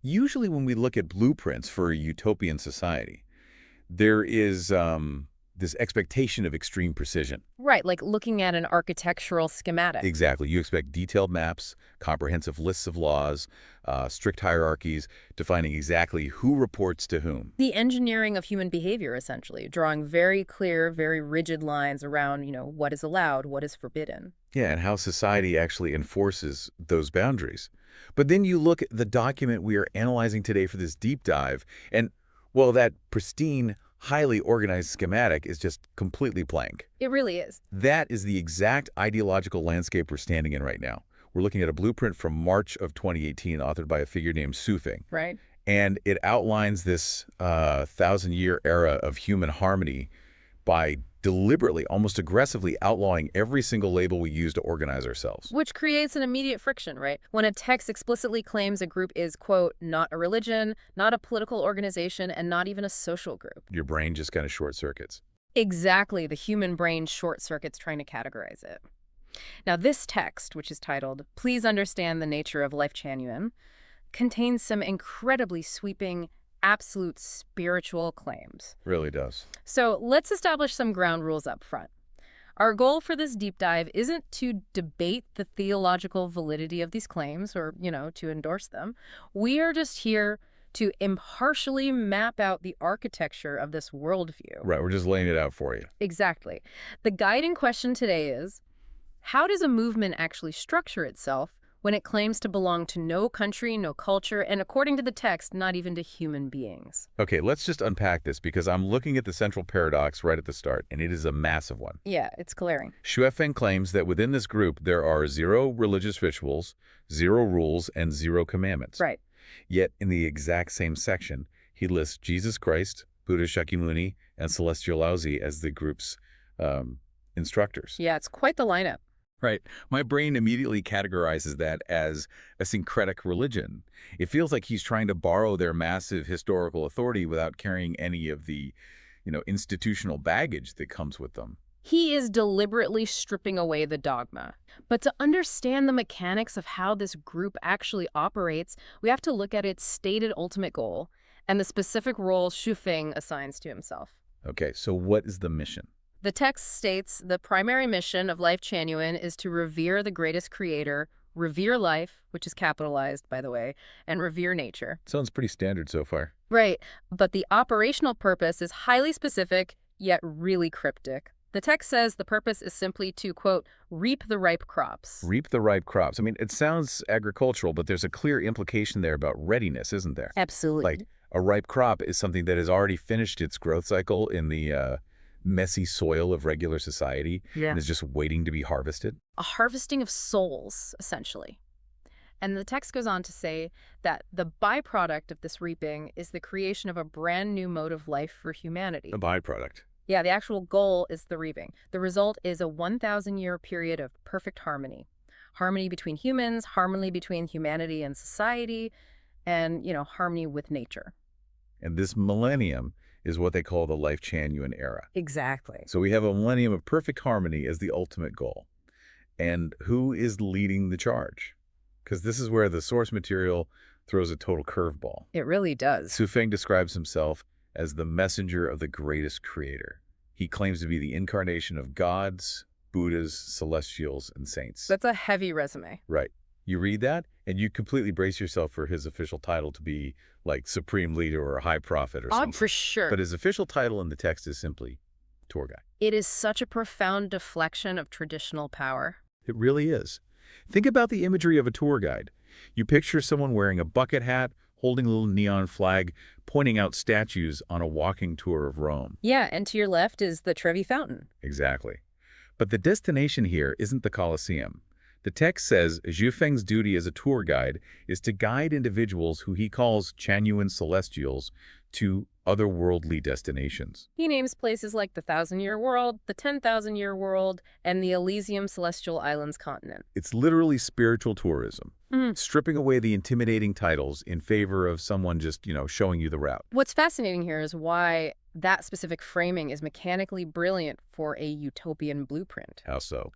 Usually when we look at blueprints for a utopian society, there is this expectation of extreme precision. Right, like looking at an architectural schematic. Exactly. You expect detailed maps, comprehensive lists of laws, strict hierarchies, defining exactly who reports to whom. The engineering of human behavior, essentially, drawing very clear, very rigid lines around, what is allowed, what is forbidden. Yeah, and how society actually enforces those boundaries. But then you look at the document we are analyzing today for this deep dive, and, well, that pristine, highly organized schematic is just completely blank. It really is. That is the exact ideological landscape we're standing in right now. We're looking at a blueprint from March of 2018, authored by a figure named Su Feng. Right. And it outlines this 1,000-year era of human harmony by deliberately, almost aggressively outlawing every single label we use to organize ourselves. Which creates an immediate friction, right? When a text explicitly claims a group is, quote, not a religion, not a political organization, and not even a social group. Your brain just kind of short circuits. Exactly. The human brain short circuits trying to categorize it. Now, this text, which is titled, Please Understand the Nature of Lifechanyuan, contains some incredibly sweeping, absolute spiritual claims. Really does. So let's establish some ground rules up front. Our goal for this deep dive isn't to debate the theological validity of these claims or, to endorse them. We are just here to impartially map out the architecture of this worldview. Right, we're just laying it out for you. Exactly. The guiding question today is, how does a movement actually structure itself when it claims to belong to no country, no culture, and according to the text, not even to human beings? Okay, let's just unpack this because I'm looking at the central paradox right at the start, and it is a massive one. Yeah, it's glaring. Su Feng claims that within this group there are 0 religious rituals, 0 rules, and 0 commandments. Right. Yet in the exact same section, he lists Jesus Christ, Buddha Shakyamuni, and Celestial Laozi as the group's instructors. Yeah, it's quite the lineup. Right. My brain immediately categorizes that as a syncretic religion. It feels like he's trying to borrow their massive historical authority without carrying any of the, institutional baggage that comes with them. He is deliberately stripping away the dogma. But to understand the mechanics of how this group actually operates, we have to look at its stated ultimate goal and the specific role Su Feng assigns to himself. Okay, so what is the mission? The text states the primary mission of Lifechanyuan is to revere the greatest creator, revere life, which is capitalized, by the way, and revere nature. Sounds pretty standard so far. Right, but the operational purpose is highly specific, yet really cryptic. The text says the purpose is simply to, quote, reap the ripe crops. Reap the ripe crops. I mean, it sounds agricultural, but there's a clear implication there about readiness, isn't there? Absolutely. Like, a ripe crop is something that has already finished its growth cycle in the messy soil of regular society and is just waiting to be harvested. A harvesting of souls, essentially. And the text goes on to say that the byproduct of this reaping is the creation of a brand new mode of life for humanity. A byproduct. Yeah, the actual goal is the reaping. The result is a 1,000-year period of perfect harmony. Harmony between humans, harmony between humanity and society, and, harmony with nature. And this millennium is what they call the Lifechanyuan era. Exactly. So we have a millennium of perfect harmony as the ultimate goal. And who is leading the charge? Because this is where the source material throws a total curveball. It really does. Su Feng describes himself as the messenger of the greatest creator. He claims to be the incarnation of gods, Buddhas, celestials, and saints. That's a heavy resume. Right. You read that, and you completely brace yourself for his official title to be like supreme leader or high prophet or something. For sure. But his official title in the text is simply tour guide. It is such a profound deflection of traditional power. It really is. Think about the imagery of a tour guide. You picture someone wearing a bucket hat, holding a little neon flag, pointing out statues on a walking tour of Rome. Yeah, and to your left is the Trevi Fountain. Exactly. But the destination here isn't the Colosseum. The text says Su Feng's duty as a tour guide is to guide individuals who he calls Chanyuan celestials to otherworldly destinations. He names places like the 1,000-year world, the 10,000-year world, and the Elysium Celestial Islands continent. It's literally spiritual tourism, stripping away the intimidating titles in favor of someone just, showing you the route. What's fascinating here is why that specific framing is mechanically brilliant for a utopian blueprint. How so?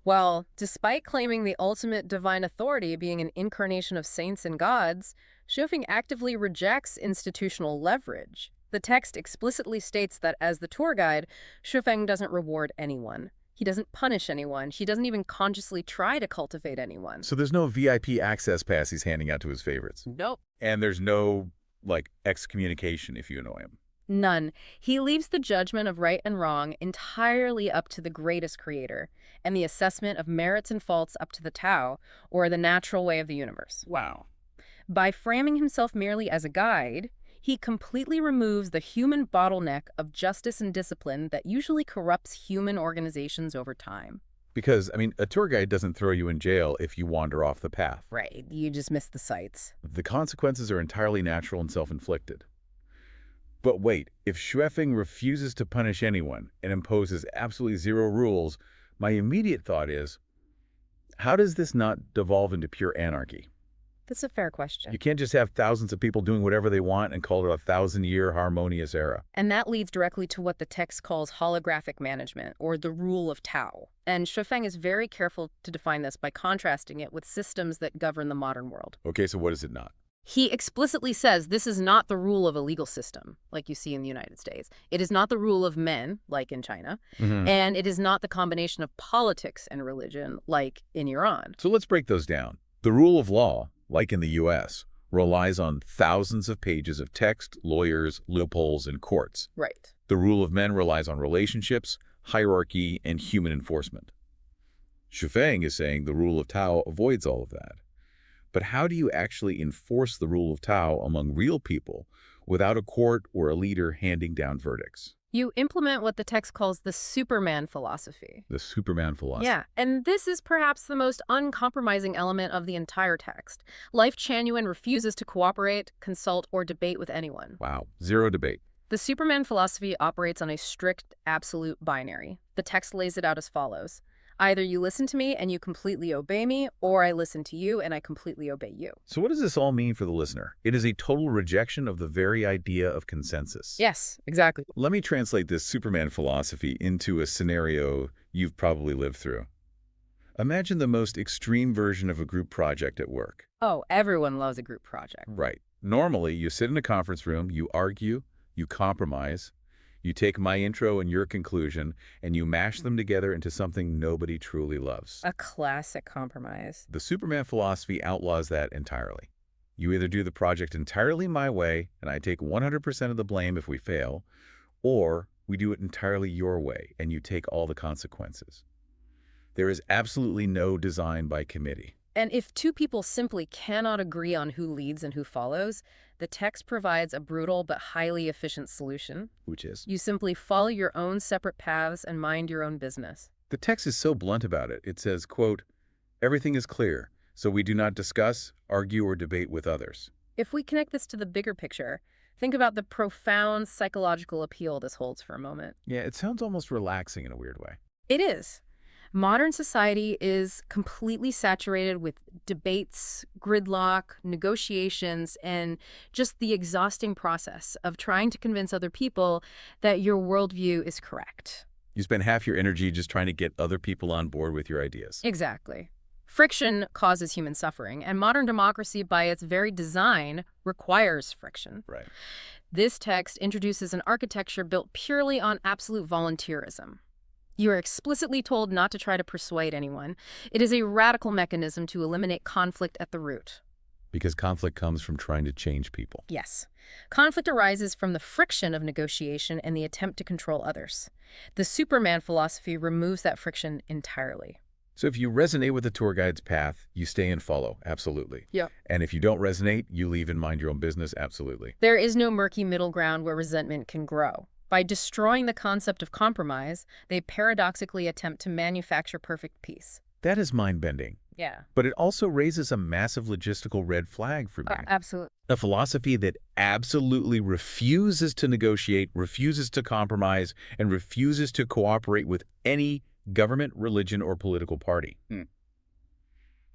Well, despite claiming the ultimate divine authority being an incarnation of saints and gods, Shufeng actively rejects institutional leverage. The text explicitly states that as the tour guide, Shufeng doesn't reward anyone. He doesn't punish anyone. He doesn't even consciously try to cultivate anyone. So there's no VIP access pass he's handing out to his favorites. Nope. And there's no, like, excommunication if you annoy him. None. He leaves the judgment of right and wrong entirely up to the greatest creator, and the assessment of merits and faults up to the Tao, or the natural way of the universe. Wow. By framing himself merely as a guide, he completely removes the human bottleneck of justice and discipline that usually corrupts human organizations over time. Because, I mean, a tour guide doesn't throw you in jail if you wander off the path. Right, you just miss the sights. The consequences are entirely natural and self-inflicted. But wait, if Shufeng refuses to punish anyone and imposes absolutely zero rules, my immediate thought is, how does this not devolve into pure anarchy? That's a fair question. You can't just have thousands of people doing whatever they want and call it a 1,000-year harmonious era. And that leads directly to what the text calls holographic management, or the rule of Tao. And Shufeng is very careful to define this by contrasting it with systems that govern the modern world. Okay, so what is it not? He explicitly says this is not the rule of a legal system, like you see in the United States. It is not the rule of men, like in China. And it is not the combination of politics and religion, like in Iran. So let's break those down. The rule of law, like in the U.S., relies on thousands of pages of text, lawyers, loopholes, and courts. Right. The rule of men relies on relationships, hierarchy, and human enforcement. Shufeng is saying the rule of Tao avoids all of that. But how do you actually enforce the rule of Tao among real people without a court or a leader handing down verdicts? You implement what the text calls the Superman philosophy. The Superman philosophy. Yeah, and this is perhaps the most uncompromising element of the entire text. Lifechanyuan refuses to cooperate, consult, or debate with anyone. Wow, zero debate. The Superman philosophy operates on a strict, absolute binary. The text lays it out as follows. Either you listen to me and you completely obey me, or I listen to you and I completely obey you. So what does this all mean for the listener? It is a total rejection of the very idea of consensus. Yes, exactly. Let me translate this Superman philosophy into a scenario you've probably lived through. Imagine the most extreme version of a group project at work. Oh, everyone loves a group project. Right. Normally, you sit in a conference room, you argue, you compromise, you take my intro and your conclusion, and you mash them together into something nobody truly loves. A classic compromise. The Superman philosophy outlaws that entirely. You either do the project entirely my way, and I take 100% of the blame if we fail, or we do it entirely your way, and you take all the consequences. There is absolutely no design by committee. And if two people simply cannot agree on who leads and who follows, the text provides a brutal but highly efficient solution. Which is? You simply follow your own separate paths and mind your own business. The text is so blunt about it. It says, quote, everything is clear, so we do not discuss, argue, or debate with others. If we connect this to the bigger picture, think about the profound psychological appeal this holds for a moment. Yeah, it sounds almost relaxing in a weird way. It is. Modern society is completely saturated with debates, gridlock, negotiations, and just the exhausting process of trying to convince other people that your worldview is correct. You spend half your energy just trying to get other people on board with your ideas. Exactly. Friction causes human suffering, and modern democracy, by its very design, requires friction. Right. This text introduces an architecture built purely on absolute volunteerism. You are explicitly told not to try to persuade anyone. It is a radical mechanism to eliminate conflict at the root. Because conflict comes from trying to change people. Yes. Conflict arises from the friction of negotiation and the attempt to control others. The Superman philosophy removes that friction entirely. So if you resonate with the tour guide's path, you stay and follow, absolutely. Yep. And if you don't resonate, you leave and mind your own business, absolutely. There is no murky middle ground where resentment can grow. By destroying the concept of compromise, they paradoxically attempt to manufacture perfect peace. That is mind-bending. Yeah. But it also raises a massive logistical red flag for me. Absolutely. A philosophy that absolutely refuses to negotiate, refuses to compromise, and refuses to cooperate with any government, religion, or political party.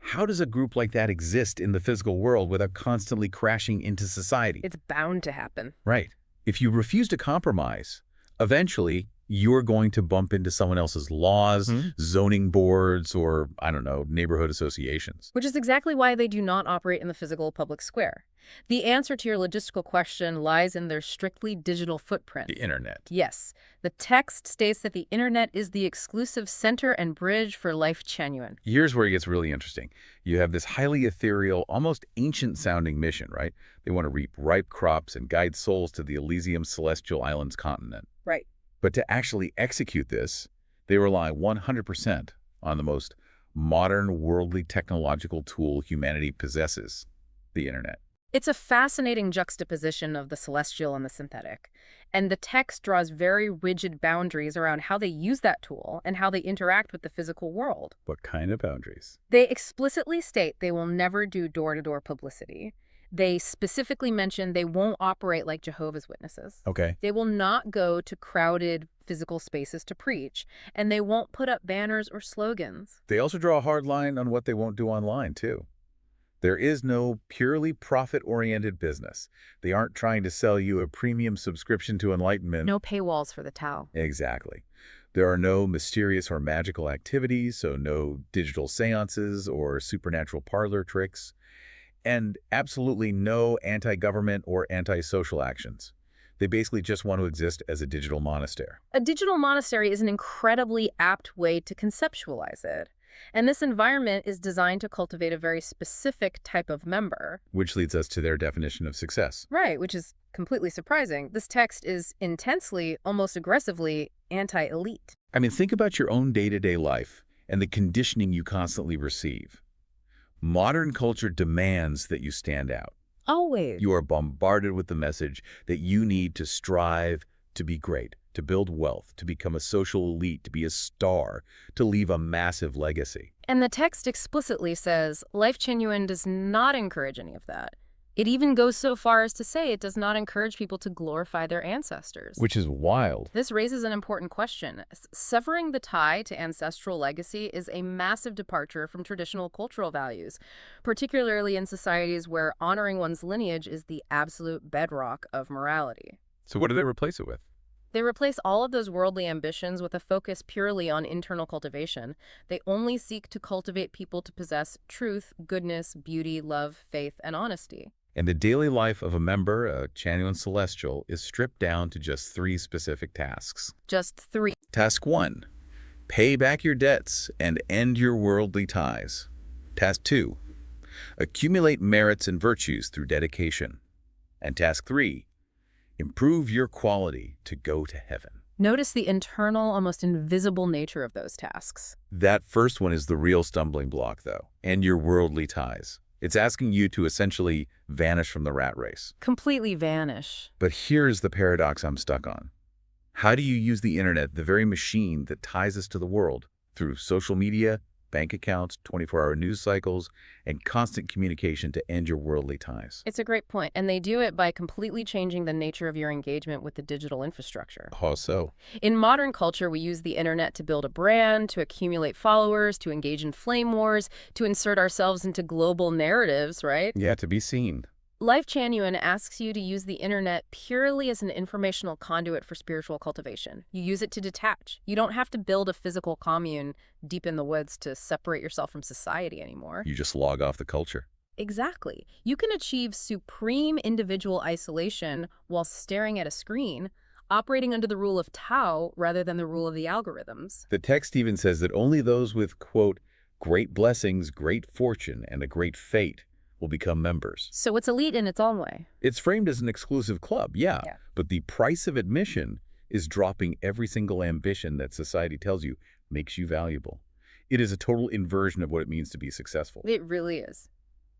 How does a group like that exist in the physical world without constantly crashing into society? It's bound to happen. Right. If you refuse to compromise, eventually you're going to bump into someone else's laws, zoning boards, or, I don't know, neighborhood associations. Which is exactly why they do not operate in the physical public square. The answer to your logistical question lies in their strictly digital footprint. The internet. Yes, the text states that the internet is the exclusive center and bridge for Lifechanyuan. Here's where it gets really interesting. You have this highly ethereal, almost ancient-sounding mission, right? They want to reap ripe crops and guide souls to the Elysium Celestial Islands continent. Right. But to actually execute this, they rely 100% on the most modern, worldly technological tool humanity possesses, the internet. It's a fascinating juxtaposition of the celestial and the synthetic. And the text draws very rigid boundaries around how they use that tool and how they interact with the physical world. What kind of boundaries? They explicitly state they will never do door-to-door publicity. They specifically mention they won't operate like Jehovah's Witnesses. Okay. They will not go to crowded physical spaces to preach, and they won't put up banners or slogans. They also draw a hard line on what they won't do online, too. There is no purely profit-oriented business. They aren't trying to sell you a premium subscription to enlightenment. No paywalls for the Tao. Exactly. There are no mysterious or magical activities, so no digital seances or supernatural parlor tricks, and absolutely no anti-government or anti-social actions. They basically just want to exist as a digital monastery. A digital monastery is an incredibly apt way to conceptualize it. And this environment is designed to cultivate a very specific type of member. Which leads us to their definition of success. Right, which is completely surprising. This text is intensely, almost aggressively, anti-elite. I mean, think about your own day-to-day life and the conditioning you constantly receive. Modern culture demands that you stand out. Always. You are bombarded with the message that you need to strive to be great, to build wealth, to become a social elite, to be a star, to leave a massive legacy. And the text explicitly says Lifechanyuan does not encourage any of that. It even goes so far as to say it does not encourage people to glorify their ancestors. Which is wild. This raises an important question. Severing the tie to ancestral legacy is a massive departure from traditional cultural values, particularly in societies where honoring one's lineage is the absolute bedrock of morality. So what do they replace it with? They replace all of those worldly ambitions with a focus purely on internal cultivation. They only seek to cultivate people to possess truth, goodness, beauty, love, faith, and honesty. And the daily life of a member, a Chanyuan Celestial, is stripped down to just 3 specific tasks. Just 3. Task 1. Pay back your debts and end your worldly ties. Task 2. Accumulate merits and virtues through dedication. And Task 3. Improve your quality to go to heaven. Notice the internal, almost invisible nature of those tasks. That first one is the real stumbling block, though. End your worldly ties. It's asking you to essentially vanish from the rat race. Completely vanish. But here's the paradox I'm stuck on. How do you use the internet, the very machine that ties us to the world, through social media, bank accounts, 24-hour news cycles, and constant communication to end your worldly ties? It's a great point, and they do it by completely changing the nature of your engagement with the digital infrastructure. How so? In modern culture, we use the internet to build a brand, to accumulate followers, to engage in flame wars, to insert ourselves into global narratives, right? Yeah, to be seen. Lifechanyuan asks you to use the internet purely as an informational conduit for spiritual cultivation. You use it to detach. You don't have to build a physical commune deep in the woods to separate yourself from society anymore. You just log off the culture. Exactly. You can achieve supreme individual isolation while staring at a screen, operating under the rule of Tao rather than the rule of the algorithms. The text even says that only those with, quote, great blessings, great fortune, and a great fate will become members. So it's elite in its own way. It's framed as an exclusive club, yeah, but the price of admission is dropping every single ambition that society tells you makes you valuable. It is a total inversion of what it means to be successful. It really is.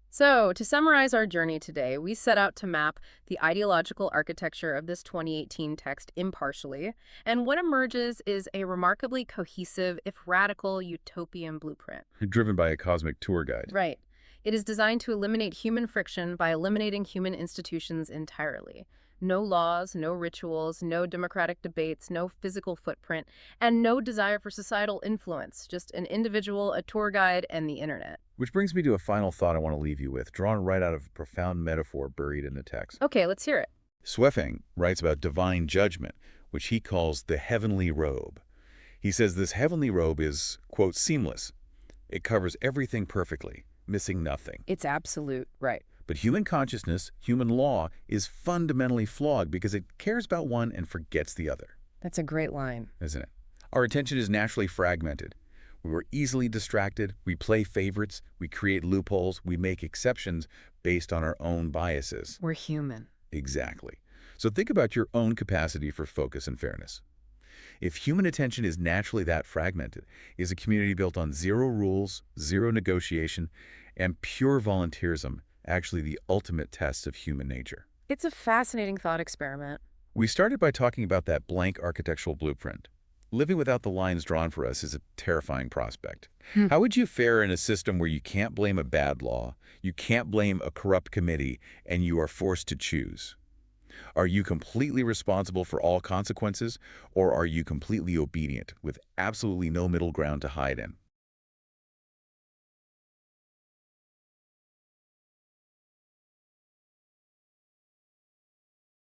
So, to summarize our journey today, we set out to map the ideological architecture of this 2018 text impartially, and what emerges is a remarkably cohesive, if radical, utopian blueprint. Driven by a cosmic tour guide. Right. It is designed to eliminate human friction by eliminating human institutions entirely. No laws, no rituals, no democratic debates, no physical footprint, and no desire for societal influence, just an individual, a tour guide, and the internet. Which brings me to a final thought I want to leave you with, drawn right out of a profound metaphor buried in the text. Okay, let's hear it. Xuefeng writes about divine judgment, which he calls the heavenly robe. He says this heavenly robe is, quote, seamless. It covers everything perfectly, missing nothing. It's absolute, right. But human consciousness, human law, is fundamentally flawed because it cares about one and forgets the other. That's a great line. Isn't it? Our attention is naturally fragmented. We were easily distracted, we play favorites, we create loopholes, we make exceptions based on our own biases. We're human. Exactly. So think about your own capacity for focus and fairness. If human attention is naturally that fragmented, is a community built on zero rules, zero negotiation, and pure volunteerism actually the ultimate test of human nature? It's a fascinating thought experiment. We started by talking about that blank architectural blueprint. Living without the lines drawn for us is a terrifying prospect. How would you fare in a system where you can't blame a bad law, you can't blame a corrupt committee, and you are forced to choose? Are you completely responsible for all consequences, or are you completely obedient with absolutely no middle ground to hide in?